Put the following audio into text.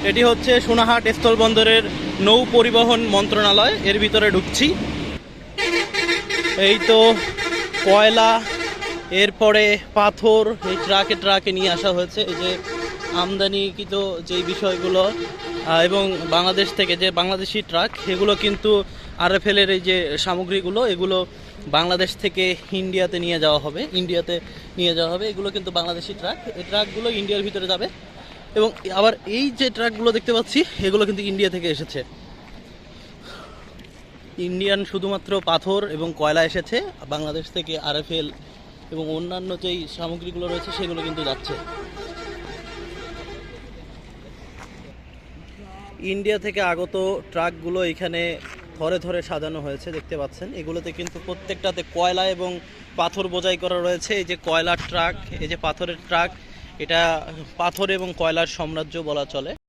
এটি হচ্ছে সোনাহাট স্থলবন্দরের নৌ পরিবহন মন্ত্রণালয়, এর ভিতরে ঢুকছি। এই তো কয়লা, এরপরে পাথর এই ট্রাকে ট্রাকে নিয়ে আসা হয়েছে। এই যে আমদানিকৃত যে বিষয়গুলো এবং বাংলাদেশ থেকে যে বাংলাদেশি ট্রাক, এগুলো কিন্তু আরএফএলের এই যে সামগ্রীগুলো, এগুলো বাংলাদেশ থেকে ইন্ডিয়াতে নিয়ে যাওয়া হবে। এগুলো কিন্তু বাংলাদেশি ট্রাক, এই ট্রাকগুলো ইন্ডিয়ার ভিতরে যাবে। এবং আবার এই যে ট্রাকগুলো দেখতে পাচ্ছি, এগুলো কিন্তু ইন্ডিয়া থেকে এসেছে। ইন্ডিয়ান শুধুমাত্র পাথর এবং কয়লা এসেছে, বাংলাদেশ থেকে আরএফএল এবং অন্যান্য যেই সামগ্রীগুলো রয়েছে সেগুলো কিন্তু যাচ্ছে। ইন্ডিয়া থেকে আগত ট্রাকগুলো এখানে ধরে ধরে সাজানো হয়েছে, দেখতে পাচ্ছেন। এগুলোতে কিন্তু প্রত্যেকটাতে কয়লা এবং পাথর বোঝাই করা রয়েছে। এই যে কয়লার ট্রাক, এই যে পাথরের ট্রাক, এটা পাথর এবং কয়লার সাম্রাজ্য বলা চলে।